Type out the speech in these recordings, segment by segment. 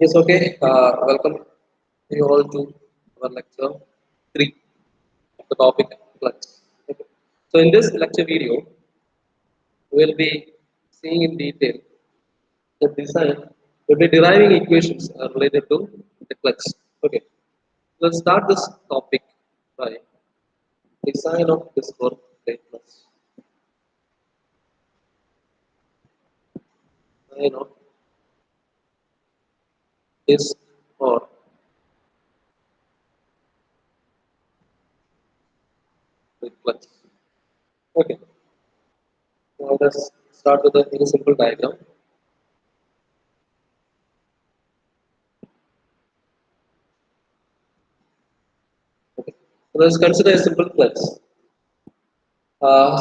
Yes, okay. Welcome you all to our lecture 3 of the topic flux. Okay. So, in this lecture video, we will be seeing in detail the design, we'll be deriving equations related to the flux. Okay. Let's start this topic by design of this work plate flux. Design of this or plate flux. Okay. Now let's start with a very simple diagram. Okay. So let's consider a simple flux.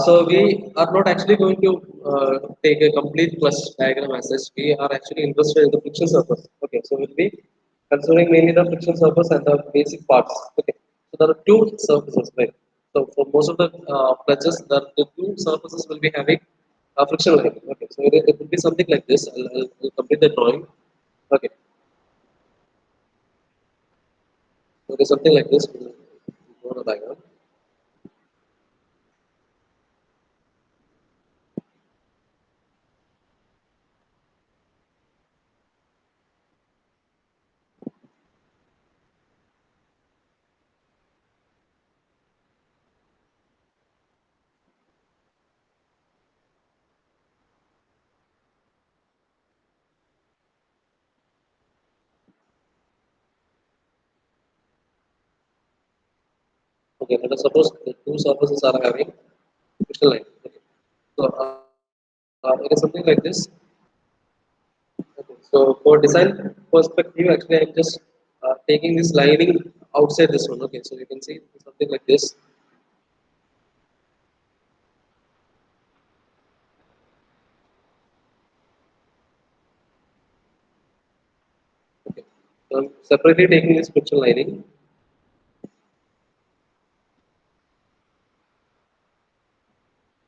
So we are not actually going to take a complete plus diagram as such. We are actually interested in the friction surface. Okay, so we'll be considering mainly the friction surface and the basic parts. Okay, so there are two surfaces, right? So for most of the flexes, the two surfaces will be having friction line. Okay, so it will be something like this. I'll complete the drawing. Okay, so it is something like this. We'll draw the diagram. Okay, let us suppose the two surfaces are having friction line. Okay. So it is something like this. Okay. So for design perspective, actually I'm just taking this lining outside this one. Okay, so you can see something like this. Okay, so I'm separately taking this friction lining.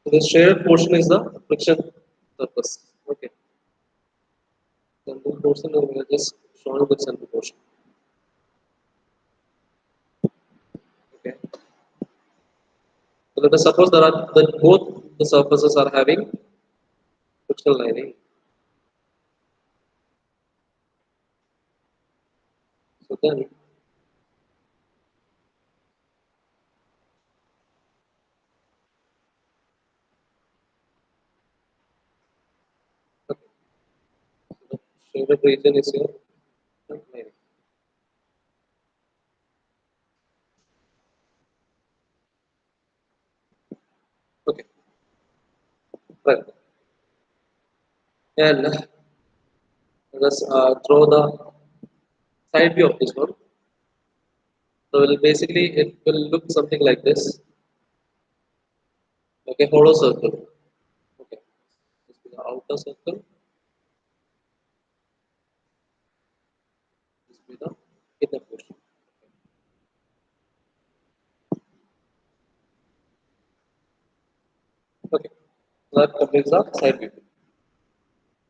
So this shaded portion is the friction surface. Okay, central portion we are just showing the central portion. Okay, so let us suppose that both the surfaces are having friction lining. So then, okay, so the shaded region is your friction lining. Okay, right. And let us draw the side view of this one. So basically it will look something like this, like a hollow circle. Okay, this is the outer circle, this will be the inner portion. Okay, that completes the side view.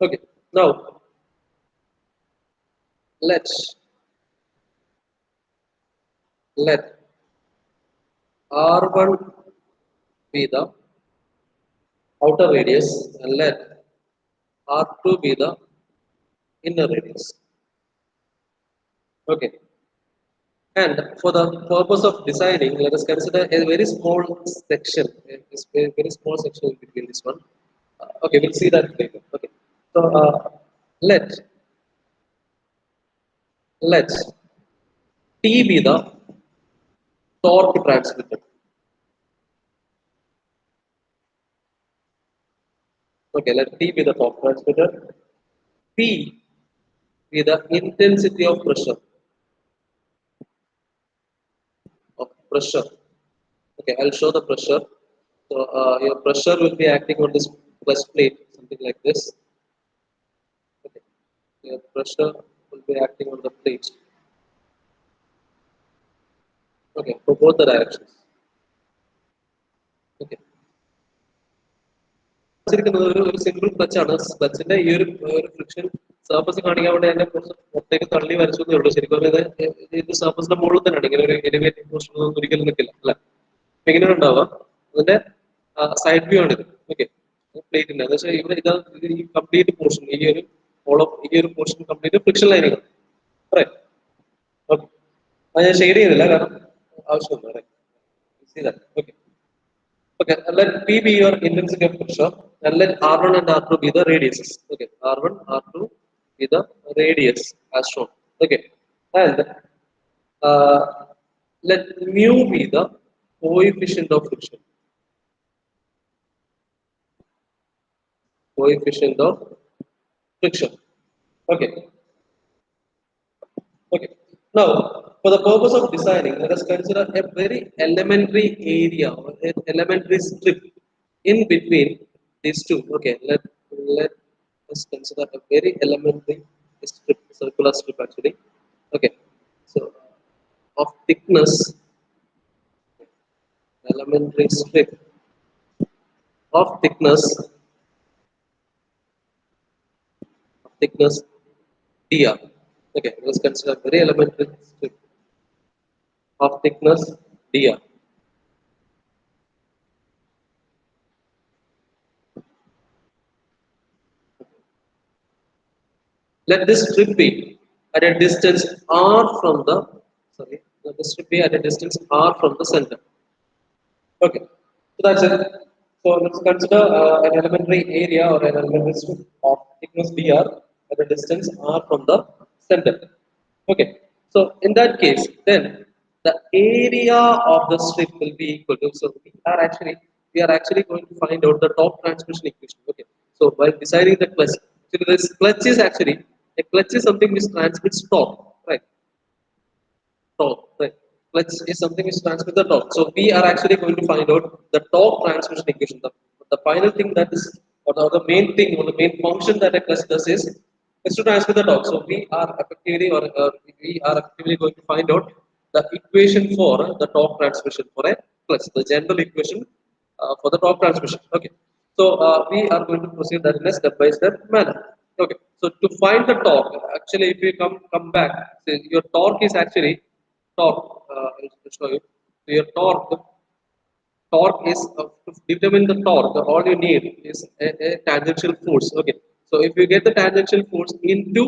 Okay, now let's let R1 be the outer radius and let R2 be the inner radius. Okay, and for the purpose of designing, let us consider a very small section, a very small section in between this one. Okay, we'll see that later. Okay, so let T be the torque transmitter. Okay, let T be the torque transmitter. P be the intensity of pressure. Of pressure. Okay, I'll show the pressure. So your pressure will be acting on this plus plate, something like this. Okay, your pressure will be acting on the plate. Okay, for both the directions. Okay, ഒരു simple clutch ആണ്. ക്ലച്ചിന്റെ ഈ ഒരു friction surface കാണിക്കാൻ വേണ്ടി അതിനെ കുറച്ച് പുറത്തേക്ക് തള്ളി വരച്ചതേ ഉള്ളൂ. ശരിക്കും പറഞ്ഞാൽ ഇത് സർഫസിന്റെ മുകളിൽ തന്നെയാണ്. ഇങ്ങനെ ഒരു എലിവേറ്റഡ് പോർഷൻ ഒന്നും ഒരിക്കലും നിൽക്കില്ല അല്ല. അപ്പൊ ഇങ്ങനെ ഉണ്ടാവാം. അതിന്റെ സൈഡ് വ്യൂ ആണ് ഇത്. ഓക്കെ, പ്ലേറ്റിന്റെ എന്ന് വെച്ചാൽ ഇവിടെ ഇതാ ഈ കംപ്ലീറ്റ് പോർഷൻ ഈ ഒരു ഈ ഒരു പോർഷൻ കംപ്ലീറ്റ് ഫ്രിക്ഷൻ ലൈനുകൾ. റൈറ്റ്. ഓക്കെ, അത് ഞാൻ ഷെയ്ഡ് ചെയ്തില്ല കാരണം ആവശ്യമില്ല. Right. Okay. Okay, let P be your intensity of pressure and let R1 and R2 be the radiuses. Okay, R1, R2 be the radius as shown. Okay, and uh, let mu be the coefficient of friction. Coefficient of friction. Okay, okay. Now, for the purpose of designing, let us consider a very elementary area or an elementary strip in between these two. Okay, let us consider a very elementary strip, circular strip actually. Okay, so of thickness, elementary strip of thickness dr. Okay, let us consider very elementary strip of thickness dr. Let this strip be at a distance r from the let the strip be at a distance r from the center. Okay, so that's it. So let's consider an elementary area or an elementary strip of thickness dr at a distance r from the center. Okay, so in that case, then the area of the strip will be equal to. So we are actually going to find out the torque transmission equation. Okay, so while deciding the clutch, so this clutch is actually a clutch is something which transmits torque, right? Torque, right? Clutch is something which transmits the torque. So we are actually going to find out the torque transmission equation. The final thing that is, or the main thing, or the main function that a clutch does is to transmit the torque. So we are effectively going to find out the equation for the torque transmission for a clutch, the general equation for the torque transmission. Okay. So we are going to proceed that in a step-by-step manner. Okay. So to find the torque, actually, if you come back, say your torque is actually torque. I'll show you. So your torque is to determine the torque. All you need is a tangential force. Okay. So if you get the tangential force into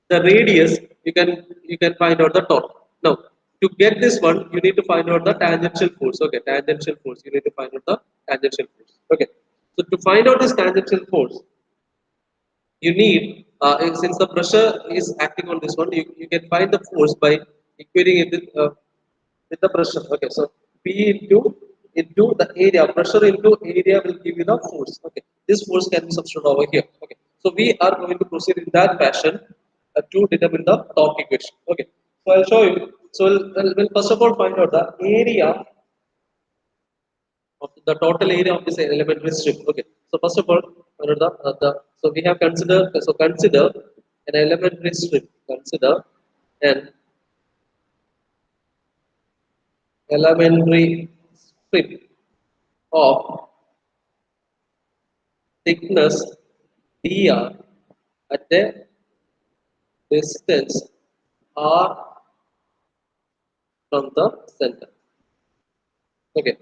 the radius, you can find out the torque. Now, to get this one, you need to find out the tangential force. Okay, tangential force. You need to find out the tangential force. Okay. So to find out this tangential force, you need since the pressure is acting on this one, you can find the force by equating it with the pressure. Okay, so P into the area, pressure into area will give you the force. Okay, this force can be substituted over here. Okay, so we are going to proceed in that fashion to determine the torque equation. Okay, so I'll show you. So we'll first of all find out the area of the total area of this elementary strip. Okay, so first of all, so we have consider an elementary strip. Consider an elementary strip of thickness dr at a distance r from the center. Okay,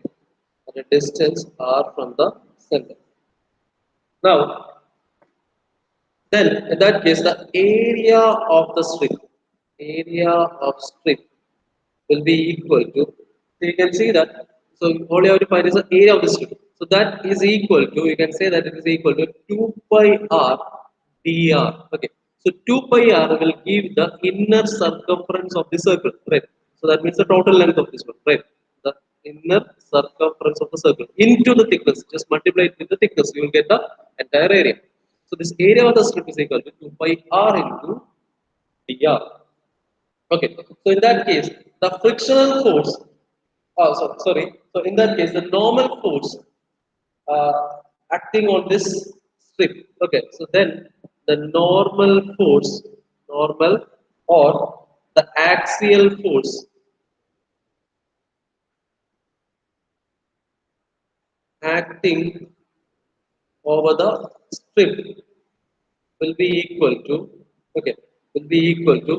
at a distance r from the center. Now, then in that case, the area of strip will be equal to. So you can see that. So all you have to find is the area of the strip. So that is equal to. You can say that it is equal to 2 pi r dr. Okay. So 2 pi r will give the inner circumference of the circle, right? So that means the total length of this one, right? The inner circumference of the circle into the thickness. Just multiply it with the thickness. You will get the entire area. So this area of the strip is equal to 2 pi r into dr. Okay, so in that case, the frictional force, sorry, so in that case, the normal force uh, acting on this strip, okay, so then the normal or the axial force acting over the strip will be equal to, okay, will be equal to,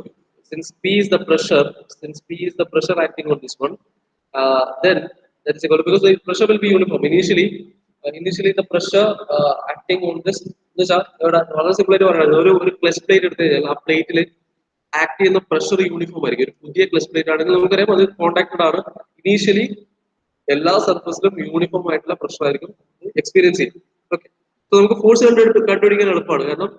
since P is the pressure, since P is the pressure acting on this one, then that is equal to, because the pressure will be uniform. Initially the pressure acting on this, വളരെ simple ആയിട്ട് പറയുന്നത് ഒരു clutch plate എടുത്തു കഴിഞ്ഞാൽ ആ പ്ലേറ്റിൽ act ചെയ്യുന്ന pressure uniform ആയിരിക്കും. ഒരു പുതിയ ക്ലച്ച് പ്ലേറ്റ് ആണെങ്കിൽ നമുക്കറിയാം അത് കോൺടാക്റ്റഡ് ആണ്. ഇനീഷ്യലി എല്ലാ സർഫസിലും യൂണിഫോം ആയിട്ടുള്ള പ്രഷർ ആയിരിക്കും എക്സ്പീരിയൻസ് ചെയ്യും. ഓക്കെ, സോ നമുക്ക് ഫോഴ്സ് കണ്ടുപിടിക്കാൻ എളുപ്പമാണ്. കാരണം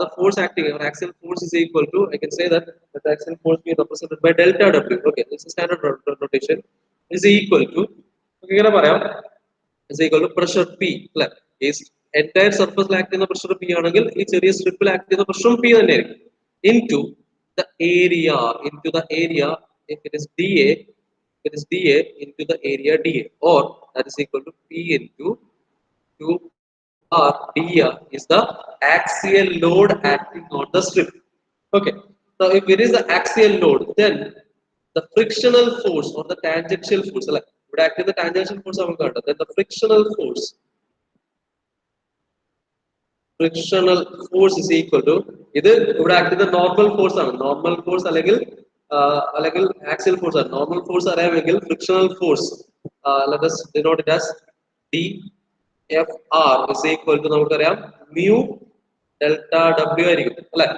the force acting or axial force is equal to, I can say that the axial force being represented by delta W. Okay, this is standard notation, is equal to, ഇങ്ങനെ പറയാം, is equal to pressure P. അല്ലെ, ഈ entire surface act ചെയ്യുന്ന pressure P ആണെങ്കിൽ ഈ ചെറിയ സ്ട്രിപ്പിൽ act ചെയ്യുന്ന പ്രഷറും P തന്നെയായിരിക്കും. into the area, into the area, if it is dA, it is dA into the area dA, or that is equal to P into 2R dA is the axial load acting on the strip. Okay, so if it is the axial load, then the frictional force or the tangential force, like would act in the tangential force, then the frictional force is equal to, ഇത് ഇവിടെ act ചെയ്ത normal force ആണ്. Normal force അല്ലെങ്കിൽ axial force ആണ്. Normal force അറിയാമെങ്കിൽ frictional force let us denote it as DFR is equal to, നമുക്കറിയാം mu delta W ആയിരിക്കും അല്ലെ.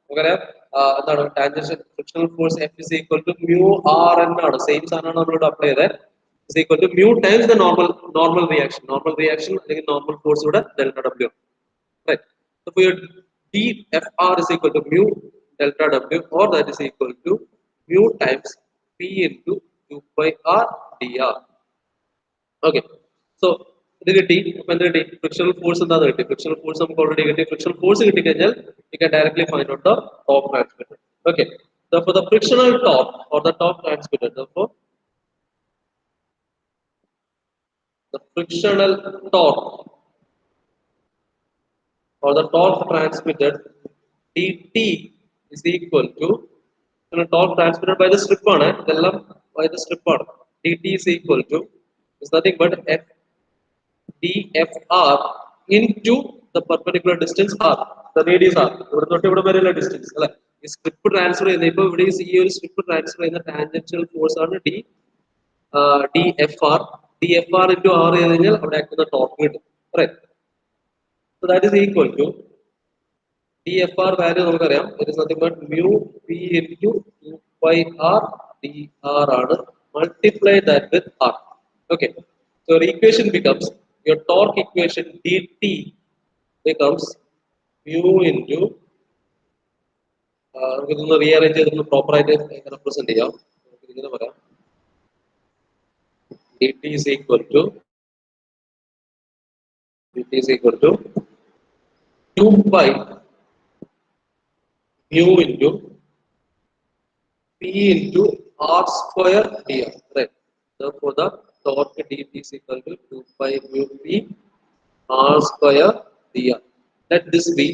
നമുക്കറിയാം എന്താണ് tangential frictional force F is equal to mu R എന്നാണ്. സെയിം സാധനമാണ് നമ്മളിവിടെ അപ്ലൈ ചെയ്തത്. is equal to mu times the normal reaction അല്ലെങ്കിൽ നോർമൽ ഫോഴ്സ് ഇവിടെ delta W. Right. So for your DFR is equal to mu delta W, or that is equal to mu times P into 2 pi R dr. Okay. So ഇത് കിട്ടി. അപ്പൊ എന്ത് കിട്ടി? Frictional force എന്താന്ന് കിട്ടി? Frictional force നമുക്ക് already കിട്ടി. Frictional force കിട്ടിക്കഴിഞ്ഞാൽ you can directly find out the torque transmitted. Okay. Therefore the frictional torque or the torque transmitted, therefore the frictional torque or the torque transmitted dt is equal to, torque transmitted by the strip on it, by the strip on dt is equal to, is nothing but f dfr into the perpendicular distance r, the radius r, ഇവിടെ തൊട്ട് ഇവിടെ വരെയുള്ള distance അല്ലെ. ഈ strip transfer ചെയ്യുന്ന, ഇപ്പൊ ഇവിടെ ഈ ഒരു സ്ട്രിപ്പ് ട്രാൻസ്ഫർ ചെയ്യുന്ന ടാൻജൻഷ്യൽ ഫോഴ്സ് ആണ് dfr. dfr into r ചെയ്ത് കഴിഞ്ഞാൽ അവിടെ ആക്കുന്ന ടോർക്ക് കിട്ടും. Right. So that is equal to DFR value നമുക്കറിയാം, it is nothing but mu P into 2 pi R dr ആണ്, multiply that with R. Okay, so your equation becomes, your torque equation dt becomes mu into, നമുക്കിതൊന്ന് rearrange ചെയ്തൊന്ന് proper ആയിട്ട് represent ചെയ്യാം. ഇങ്ങനെ പറയാം, dt is equal to 2 pi mu into P into R square dr. Right. Therefore, the torque dt is equal to 2 pi mu P R square dr. Let this be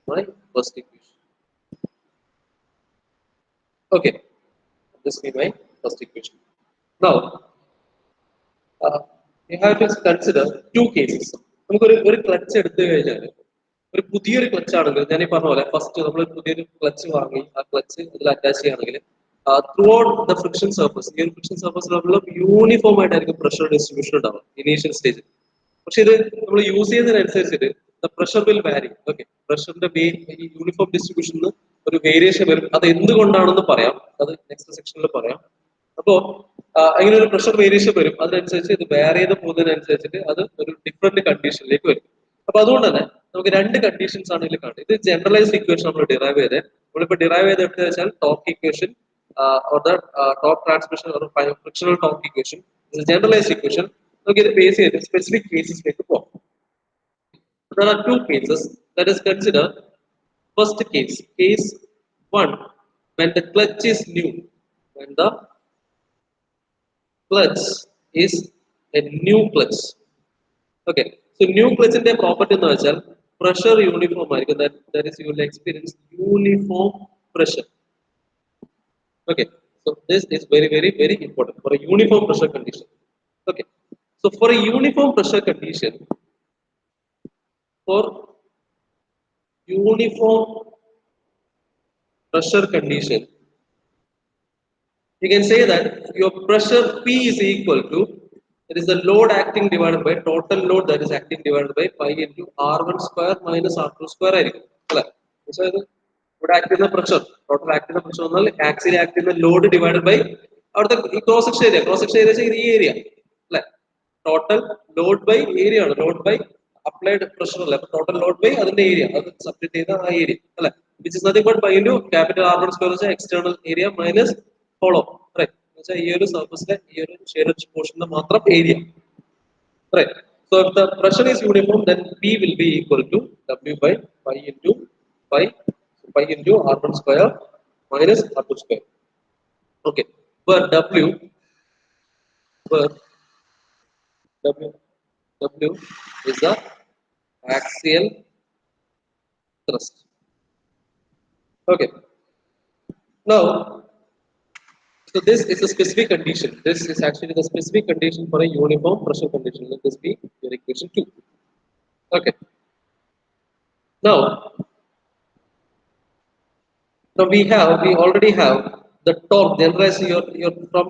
my first equation. Okay, this be my first equation. Now, you have to consider two cases. നമുക്കൊരു clutch എടുത്തു കഴിഞ്ഞാൽ, ഒരു പുതിയൊരു clutch ആണെങ്കിൽ, ഞാൻ ഈ പറഞ്ഞ പോലെ ഫസ്റ്റ് നമ്മൾ പുതിയൊരു ക്ലച്ച് വാങ്ങി ആ ക്ലച്ച് ഇതിൽ അറ്റാച്ച് ചെയ്യുകയാണെങ്കിൽ through out the friction surface, ഈ ഒരു ഫ്രിക്ഷൻ സർഫസ് നമ്മൾ യൂണിഫോം ആയിട്ടായിരിക്കും പ്രഷർ ഡിസ്ട്രിബ്യൂഷൻ ഉണ്ടാവും ഇനീഷ്യൽ സ്റ്റേജിൽ. പക്ഷെ ഇത് നമ്മൾ യൂസ് ചെയ്യുന്നതിനനുസരിച്ചിട്ട് ദ പ്രഷർ വിൽ വാരി. ഓക്കെ, പ്രഷറിന്റെ ഈ യൂണിഫോം ഡിസ്ട്രിബ്യൂഷന് ഒരു വേരിയേഷൻ വരും. അത് എന്തുകൊണ്ടാണെന്ന് പറയാം, അത് നെക്സ്റ്റ് സെക്ഷനിൽ പറയാം. അപ്പോ അങ്ങനെ ഒരു പ്രഷർ വേരിയേഷൻ വരും. അതിനനുസരിച്ച് ഇത് വേറെ ചെയ്ത് പോകുന്നതിനനുസരിച്ചിട്ട് അത് ഒരു ഡിഫറെന്റ് കണ്ടീഷനിലേക്ക് വരും. അപ്പൊ അതുകൊണ്ട് തന്നെ നമുക്ക് രണ്ട് കണ്ടീഷൻസ് ആണ് ഇതിൽ കാണുന്നത്. ഇത് ജനറലൈസ്ഡ് ഇക്വേഷൻ നമ്മൾ ഡിറൈവ് ചെയ്തത്. നമ്മളിപ്പോ ഡിറൈവ് ചെയ്ത് എടുത്തു വെച്ചാൽ torque equation or the torque transmission or frictional torque equation is a generalized equation. നമുക്ക് ഇത് ബേസ് ചെയ്ത് സ്പെസിഫിക് കേസസിലേക്ക് പോകാം. There are two cases. Let us consider first case, case 1, when the clutch is new, when the clutch is a new clutch. Okay, so new clutch ന്റെ property എന്ന് വെച്ചാൽ pressure uniform ആയിരിക്കും. that is you will experience uniform pressure. Okay, so this is very important for a uniform pressure condition. Okay, so for a uniform pressure condition, for uniform pressure condition, you can say that your pressure P is equal to, it is the load acting divided by total load that is acting divided by pi into R1 square minus R2 square ആയിരിക്കും അല്ലേ? So ഇത് ഇവിടെ act ചെയ്യുന്ന pressure, total act ചെയ്യുന്ന pressure എന്നാൽ axial act ചെയ്യുന്ന load divided by അവിടുത്തെ ഈ ക്രോസ് സെക്ഷൻ ഏരിയ ഈ ഏരിയ അല്ലെ, ടോട്ടൽ ലോഡ് ബൈ ഏരിയ ആണ്, ലോഡ് ബൈ അപ്ലൈഡ് പ്രഷർ അല്ല, ടോട്ടൽ ലോഡ് ബൈ അതിന്റെ ഏരിയ, അത് സബ്സ്റ്റിറ്റ് ചെയ്ത ആ ഏരിയ അല്ലെ, which is nothing but by into capital R1 square external area minus hollow right, എന്ന് വെച്ചാൽ ഈ ഒരു സർഫസിലെ ഈ ഒരു ഷെയർഡ് പോർഷന്റെ മാത്രം area right. So if the pressure is uniform, then P will be equal to W by pi into pi, pi into R1 square minus R2 square. Okay, where where W W is the axial thrust. Okay, now so this is a specific condition. This is actually the specific condition for a uniform pressure condition. Let this be your equation 2. Okay. Now, we already have the torque. Generalize your from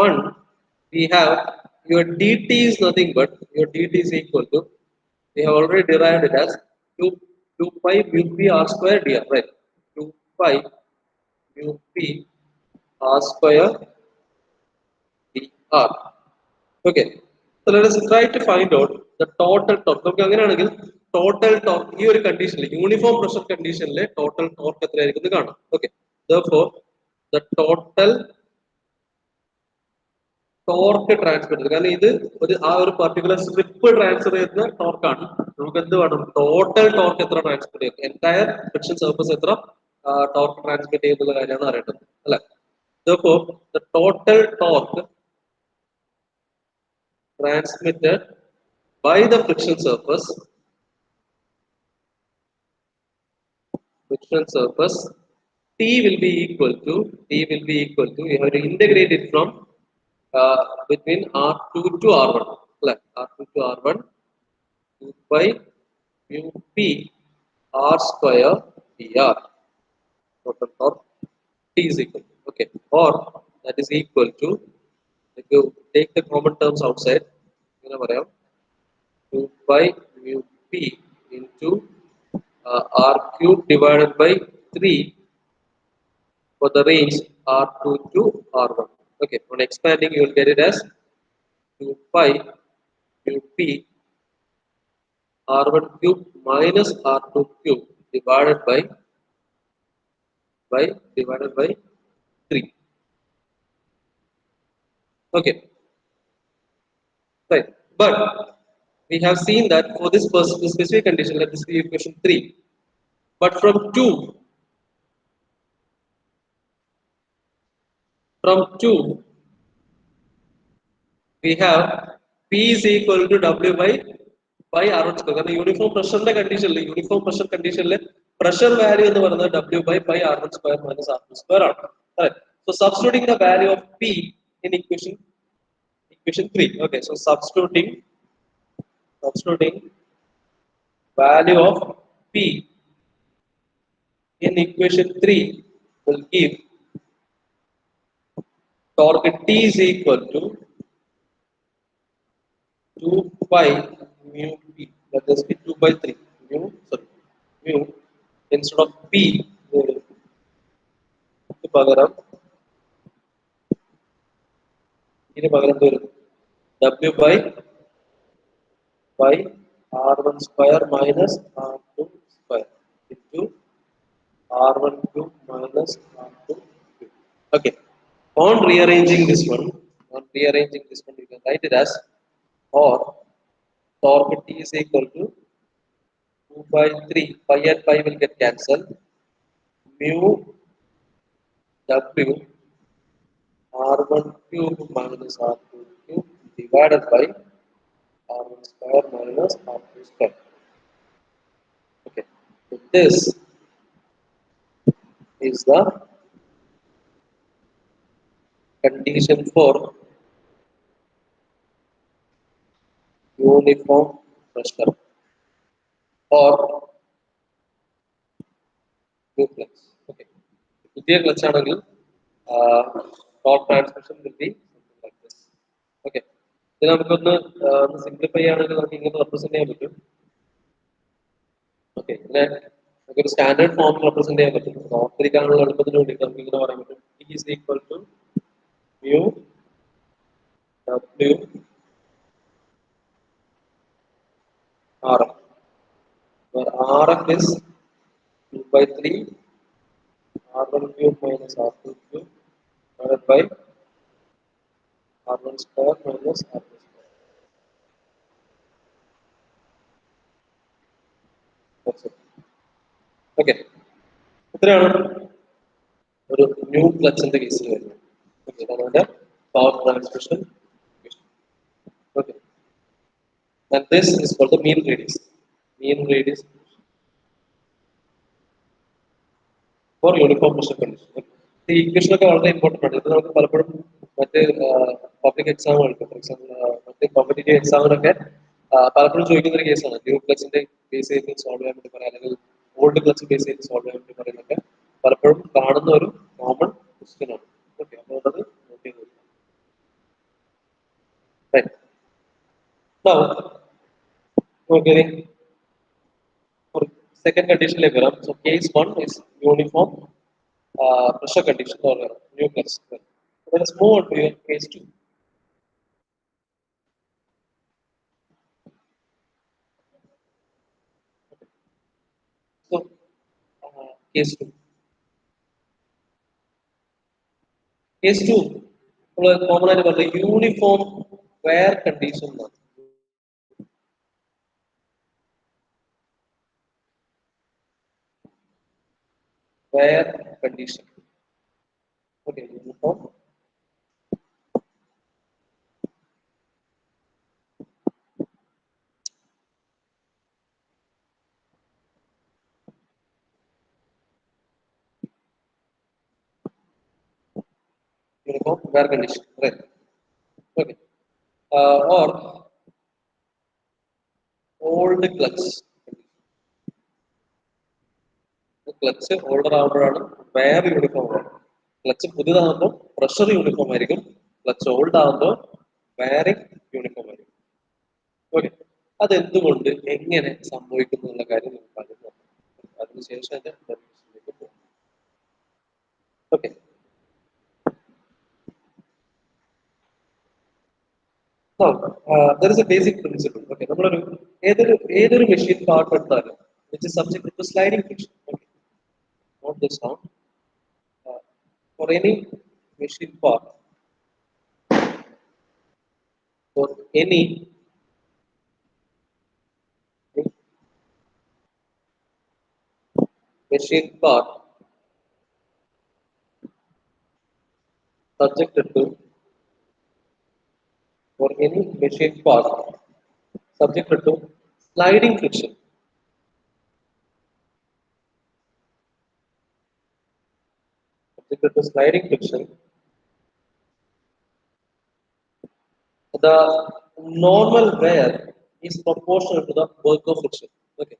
one we have your dt is nothing but your dt is equal to, we have already derived it as 2 pi mu p r square dr, right? 2 pi mu p r square dr. Okay, so let us try to find out the total torque. നമുക്ക് അങ്ങനെയാണെങ്കിൽ total torque ഈ ഒരു കണ്ടീഷനിൽ uniform pressure കണ്ടീഷനിൽ total torque എത്രയായിരിക്കും എന്ന് കാണാം. Okay, therefore the total torque transfer ചെയ്തത്, കാരണം ഇത് ആ ഒരു പർട്ടിക്കുലർ സ്ട്രിപ്പ് ട്രാൻസ്ഫർ ചെയ്യുന്ന ടോർക്കാണ്. നമുക്ക് എന്ത് വേണം, ടോട്ടൽ ടോർക്ക് എത്ര ട്രാൻസ്ഫർ ചെയ്യും, എൻറ്റയർ ഫ്രിക്ഷൻ സർഫസ് എത്ര ടോർക്ക് ട്രാൻസ്മിറ്റ് ചെയ്യുന്നുള്ള കാര്യമാണ് അറിയേണ്ടത് അല്ലെ. therefore the total torque transmitted by the friction surface T will be equal to, you have to integrate it from between R2 to R1, like R2 to R1, 2 pi mu p R square dr, total torque T is equal to, okay, or that is equal to, if you take the common terms outside, you know what I have, 2 pi mu p into R cube divided by 3 for the range R2 to R1. Okay, on expanding you will get it as 2 pi mu p R1 cube minus R2 cube divided by 3. Okay, right. But we have seen that for this specific condition, let this be equation 3. But from 2, we have P is equal to W by R1 square. കാരണം uniform പ്രഷറിന്റെ കണ്ടീഷനിൽ, uniform pressure കണ്ടീഷനിൽ pressure value എന്ന് പറയുന്നത് W by pi R1 square minus R2 square ആണ്. Right. So substituting the value of P in equation 3. Okay, so substituting value of P in equation 3 will give torque T is equal to 2 pi mu p, that is 2 by 3 mu instead of p പകരം ഇതിന് പകരം വരും w by r1 square minus r2 square into r1 cube minus r2 cube. Okay, on rearranging this one, you can write it as, or torque T is equal to 2 by 3, pi and pi will get cancelled, mu W R1 cube minus R2 cube divided by R1 square minus R2 square. Okay, so this is the condition for uniform pressure or new clutch. Okay. പുതിയ clutch ആണെങ്കിൽ top transmission will be something like this. Okay. ഇത് നമുക്കൊന്ന് simplify ആണെങ്കിൽ നമുക്ക് ഇങ്ങനെ represent ചെയ്യാൻ പറ്റും. Okay, ഇതിനെ നമുക്കൊരു സ്റ്റാൻഡേർഡ് ഫോം റെപ്രസെന്റ് ചെയ്യാൻ പറ്റും. ഓർത്തിരിക്കാനുള്ള എളുപ്പത്തിന് വേണ്ടി നമുക്ക് ഇങ്ങനെ പറയാൻ പറ്റും. T is equal to mu W RF, where RF is 2 by 3 R1 cube minus R2 cube divided by R1 square minus R2 square. That's it. Okay. ഇത്രയാണ് ഒരു ന്യൂ ക്ലച്ചിന്റെ കേസിൽ വരുന്നത്. Okay, അതാണ് power transmission. Okay. And this is called the mean radius. Mean radius for uniform pressure condition. ഈ equation ഒക്കെ വളരെ important ആണ്. ഇത് നമുക്ക് പലപ്പോഴും മറ്റ് പബ്ലിക് എക്സാമുകൾക്ക്, ഫോർ എക്സാമ്പിൾ മറ്റ് കോമ്പറ്റേറ്റീവ് എക്സാമിനൊക്കെ പലപ്പോഴും ചോദിക്കുന്ന ഒരു കേസാണ്. ന്യൂ ക്ലച്ചിന്റെ ബേസ് ചെയ്ത് സോൾവ് ചെയ്യാൻ വേണ്ടി പറയാം, അല്ലെങ്കിൽ ഓൾഡ് ക്ലച്ച് ബേസ് ചെയ്ത് സോൾവ് ചെയ്യാൻ വേണ്ടി പറയുന്നതൊക്കെ പലപ്പോഴും കാണുന്ന ഒരു കോമൺ ക്വസ്റ്റ്യൻ ആണ്. ഓക്കെ, അപ്പോൾ അത് നോട്ട് ചെയ്ത് നോക്കാം. Okay. For second condition like so case 1 is uniform pressure condition or new clutch. Let us move on to your case 2. So case 2. Case 2 common the uniform wear condition. Wear condition. Okay, uniform wear condition, right? Okay, or old clutch. Clutch older ആകുമ്പോഴാണ് wear uniform ആണ്. Clutch പുതിയതാകുമ്പോൾ pressure uniform ആയിരിക്കും. Clutch old ആകുമ്പോൾ wearing uniform ആയിരിക്കും. Okay, അതെന്തുകൊണ്ട് എങ്ങനെ സംഭവിക്കുന്നു എന്നുള്ള കാര്യം നമുക്ക് ആദ്യം നോക്കാം. അതിനുശേഷം അതിന്റെ ഡെഫിനിഷനിലേക്ക് പോകും. Okay, there is a basic principle. Okay, നമ്മളൊരു ഏതൊരു മെഷീൻ പാർട്ട് എടുത്താലും which is subject to sliding friction. Okay, note this down. For any machine part, for any machine part subjected to for any machine part subjected to sliding friction. Subjected to sliding friction, the normal wear is proportional to the work of friction. Okay,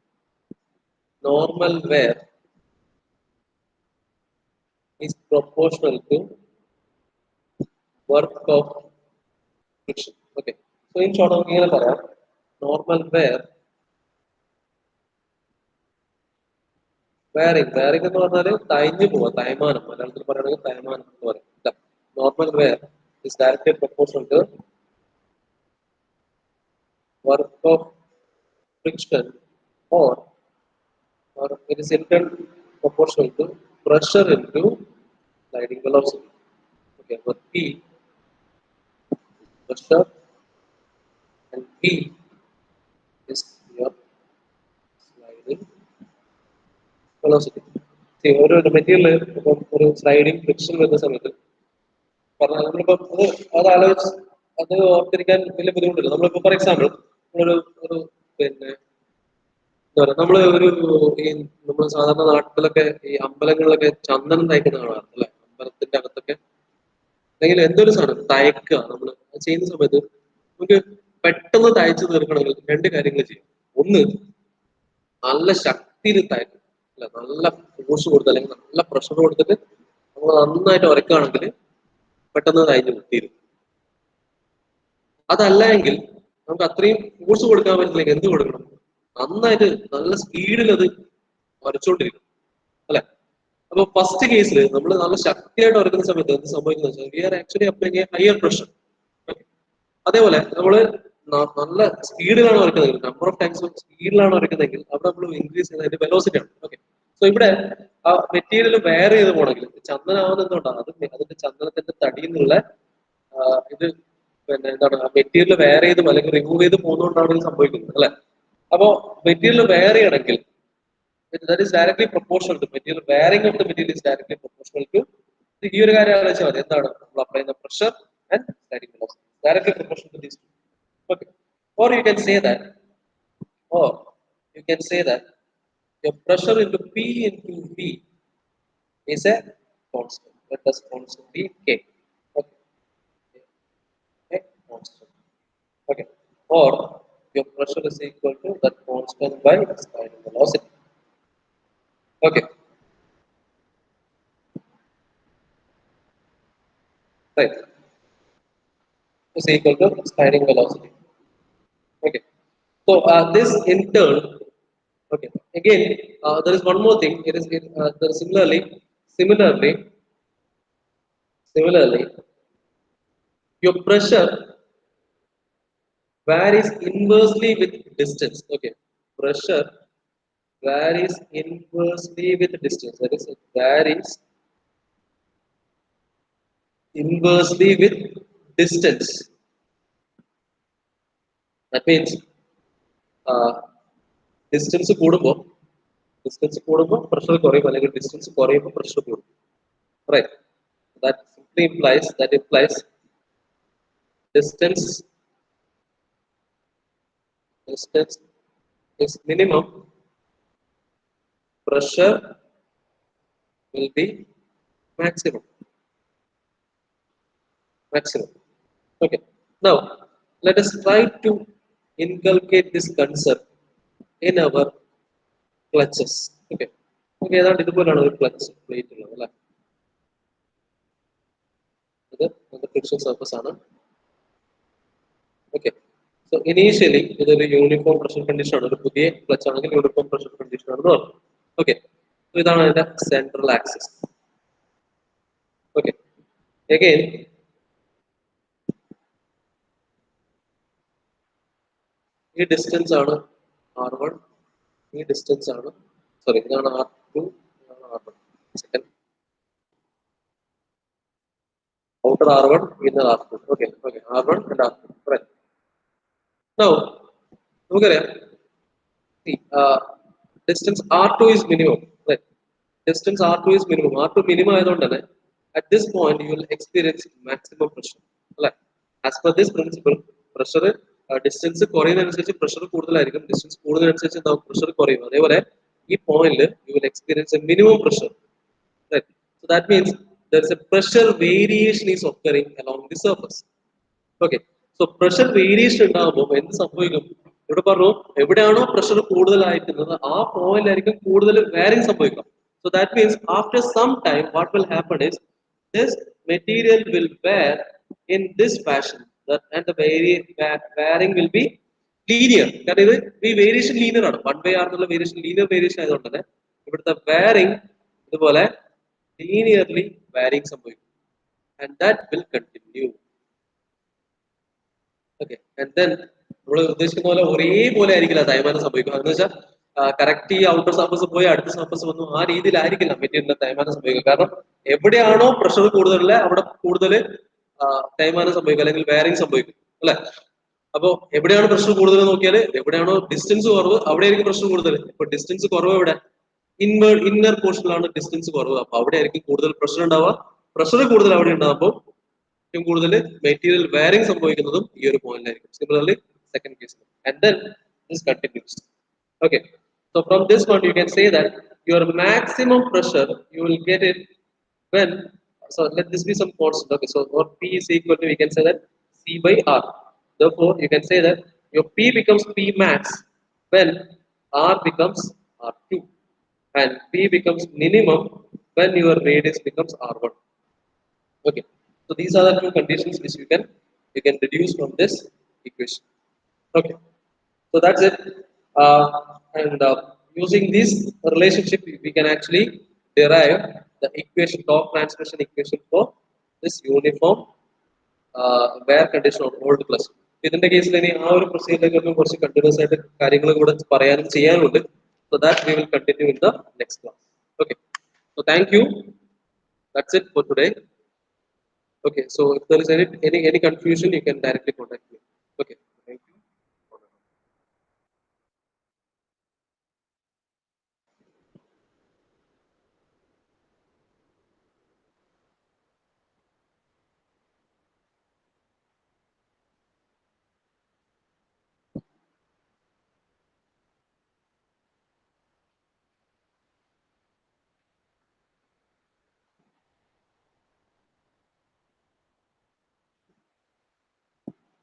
normal wear is proportional to work of friction. Okay, so in short, normal wear wearing എന്ന് പറഞ്ഞാൽ തയഞ്ഞു പോവാ, തയമാനം, മലയാളത്തിൽ പറയുകയാണെങ്കിൽ തയമാനം എന്ന് പറയും. Normal where is directly proportional to work of friction or it is integral proportional to pressure into sliding velocity. Okay, but P pressure and P is your sliding velocity. See, ഒരു material ഒരു sliding friction വരുന്ന സമയത്ത് നമ്മളിപ്പോ അത് ആലോചിച്ച് അത് ഓർത്തിരിക്കാൻ വലിയ ബുദ്ധിമുട്ടില്ല. നമ്മളിപ്പോ ഫോർ എക്സാമ്പിൾ ഒരു ഒരു പിന്നെ എന്താ പറയുക, നമ്മള് ഒരു ഈ നമ്മൾ സാധാരണ നാട്ടിലൊക്കെ ഈ അമ്പലങ്ങളിലൊക്കെ ചന്ദനം തയ്ക്കുന്ന കാണാറ് അല്ലെ, അമ്പലത്തിന്റെ അകത്തൊക്കെ അല്ലെങ്കിൽ എന്തൊരു സാധനം തയ്ക്കുക നമ്മൾ ചെയ്യുന്ന സമയത്ത് നമുക്ക് പെട്ടെന്ന് തയ്ച്ചു തീർക്കണമെങ്കിൽ രണ്ട് കാര്യങ്ങൾ ചെയ്യും. ഒന്ന്, നല്ല ശക്തിയിൽ തയ്ക്കും, അല്ല നല്ല ഫോഴ്സ് കൊടുത്ത് അല്ലെങ്കിൽ നല്ല പ്രഷർ കൊടുത്തിട്ട് നമ്മൾ നന്നായിട്ട് ഉരക്കുകയാണെങ്കിൽ പെട്ടെന്ന് തയ്ഞ്ഞു തീരും. അതല്ല എങ്കിൽ നമുക്ക് അത്രയും ഫോഴ്സ് കൊടുക്കാൻ പറ്റില്ലെങ്കിൽ എന്ത് കൊടുക്കണം? നന്നായിട്ട് നല്ല സ്പീഡിൽ അത് വരച്ചോണ്ടിരിക്കും, അല്ലെ? അപ്പൊ ഫസ്റ്റ് കേസിൽ നമ്മൾ നല്ല ശക്തിയായിട്ട് ഉരക്കുന്ന സമയത്ത് എന്ത് സംഭവിക്കുന്നത് വെച്ചാൽ we are actually applying a higher pressure. അതേപോലെ നമ്മള് നല്ല സ്പീഡിലാണ് വരയ്ക്കുന്നത്, നമ്പർ ഓഫ് ടൈംസ് സ്പീഡിലാണ് വരയ്ക്കുന്നതെങ്കിൽ അവിടെ നമ്മൾ ഇൻക്രീസ് ചെയ്യുന്നതിന്റെ വെലോസിറ്റി ആണ്. ഓക്കെ, സോ ഇവിടെ ആ മെറ്റീരിയൽ വേറെ ചെയ്ത് പോകണമെങ്കിൽ ചന്ദനാവുന്ന എന്തുകൊണ്ടാണ്? അത് അതിന്റെ ചന്ദനത്തിന്റെ തടിയിൽ നിന്നുള്ള ഇത് പിന്നെ എന്താണ് മെറ്റീരിയൽ വേറെ ചെയ്തും അല്ലെങ്കിൽ റിമൂവ് ചെയ്ത് പോകുന്നതുകൊണ്ടാണ് ഇത് സംഭവിക്കുന്നത്, അല്ലെ? അപ്പോ മെറ്റീരിയൽ വേറെ ആണെങ്കിൽ that is directly proportional to material varying of the material is directly proportional to ഈ ഒരു കാര്യം ആലോചിച്ചാൽ മതി. എന്താണ് നമ്മൾ അപ്ലൈ ചെയ്യുന്ന pressure and static velocity directly proportional to these two. Okay, or you can say that or you can say that your pressure into P into V is a constant. Let us constant be K. Okay, a constant. Okay, or your pressure is equal to that constant by static velocity. Okay, right, is equal to sliding velocity. Okay, so this in turn, okay, again there is one more thing. It is there is similarly, your pressure varies inversely with distance. Okay, pressure varies inversely with distance. That is, it varies inversely with distance. That means distance കൂടുമ്പോൾ pressure കുറയും, അല്ലെങ്കിൽ distance കുറയുമ്പോൾ pressure കൂടും. Right, that simply implies distance is minimum, pressure will be maximum. Okay, now let us try to inculcate this concept in our clutches. Okay, okay, ഏതാണ്ട് ഇതുപോലെയാണ് ഒരു clutch plate ഉള്ളത്, അല്ലെ? ഇത് ഫ്രിക്ഷൻ സർഫസ് ആണ്. Okay, so initially ഇതൊരു uniform pressure condition ആണ്. ഒരു പുതിയ ക്ലച്ച് ആണെങ്കിൽ യൂണിഫോം പ്രഷർ കണ്ടീഷൻ ആണെന്ന് പറഞ്ഞു. ഓക്കെ, സോ ഇതാണ് അതിന്റെ സെൻട്രൽ ആക്സിസ്. ഓക്കെ, അഗൈൻ ഈ ഡിസ്റ്റൻസ് ആണ് R1, ഈ ഡിസ്റ്റൻസ് ആണ്, സോറി, ഇതാണ് R2, ഇതാണ് R1. Second, outer R1, inner R2. Okay, R1 and R2. Right. Now, നമുക്കറിയാം distance R2 is minimum. Right. Distance R2 is minimum. R2 minimum ആയതുകൊണ്ട് തന്നെ at this point you will experience maximum pressure. അല്ലെ? As per this principle, pressure distance കുറയുന്നതനുസരിച്ച് pressure കൂടുതലായിരിക്കും, distance കൂടുന്നതനുസരിച്ച് pressure കുറയും. അതേപോലെ ഈ പോയിന്റിൽ you will experience a minimum pressure. Right. So that means there is a pressure variation is occurring along the surface. Okay, so pressure variation ഉണ്ടാകുമ്പോൾ എന്ത് സംഭവിക്കും? ഇവിടെ പറഞ്ഞു, എവിടെയാണോ പ്രഷർ കൂടുതലായിരിക്കുന്നത് ആ പോയിന്റ് ആയിരിക്കും കൂടുതൽ വാരിങ് സംഭവിക്കാം. So that means after some time what will happen is this material will wear in this fashion, that and the varying will be linear. കാരണം ഇത് ഈ വേരിയേഷൻ ലീനിയർ ആണ്. 1/r എന്നുള്ള വേരിയേഷൻ ലീനിയർ വേരിയേഷൻ ആയതുകൊണ്ട് തന്നെ ഇവിടുത്തെ varying ഇതുപോലെ linearly varying സംഭവിക്കും, and that will continue. Okay, and then നമ്മൾ ഉദ്ദേശിക്കുന്ന പോലെ ഒരേപോലെ ആയിരിക്കില്ല തേയ്മാനം സംഭവിക്കുക. എന്ന് വെച്ചാൽ കറക്റ്റ് ഈ ഔട്ടർ സർഫസ് പോയി അടുത്ത സർഫസ് വന്നു ആ രീതിയിലായിരിക്കില്ല മെറ്റീരിയലിന്റെ തേയ്മാനം സംഭവിക്കുക. കാരണം എവിടെയാണോ പ്രഷർ കൂടുതലുള്ള അവിടെ കൂടുതൽ തേയ്മാനം സംഭവിക്കുക അല്ലെങ്കിൽ വാരിങ് സംഭവിക്കും, അല്ലെ? അപ്പൊ എവിടെയാണ് പ്രഷർ കൂടുതൽ നോക്കിയാൽ എവിടെയാണോ ഡിസ്റ്റൻസ് കുറവ് അവിടെ ആയിരിക്കും പ്രഷർ കൂടുതൽ. ഇപ്പൊ ഡിസ്റ്റൻസ് കുറവ് എവിടെ? ഇന്നർ പോർഷനിലാണ് ഡിസ്റ്റൻസ് കുറവ്, അപ്പൊ അവിടെ ആയിരിക്കും കൂടുതൽ പ്രഷർ ഉണ്ടാവുക. പ്രഷർ കൂടുതൽ അവിടെ ഉണ്ടാകുമ്പോൾ ഏറ്റവും കൂടുതൽ മെറ്റീരിയൽ വാരിങ് സംഭവിക്കുന്നതും ഈ ഒരു പോയിന്റിലായിരിക്കും. Similarly second case, and then this continues. Okay, so from this one you can say that your maximum pressure you will get it when, so let this be some constant. Okay, so what P is equal to, we can say that C by R. Therefore, you can say that your P becomes P max when R becomes R2 and P becomes minimum when your radius becomes R1. Okay, so these are the two conditions which you can deduce from this equation. Okay, so that's it. And using this relationship, we can actually derive the equation, torque transmission equation for this uniform wear condition on old plus. ഇതിന്റെ കേസിൽ ഇനി ആ ഒരു പ്രൊസീജിയറിലേക്ക് കുറച്ച് continuous ആയിട്ട് കാര്യങ്ങൾ കൂടെ പറയാനും ചെയ്യാനുണ്ട്. So that we will continue in the next class. Okay, so thank you. That's it for today. Okay, so if there is any confusion, you can directly contact me.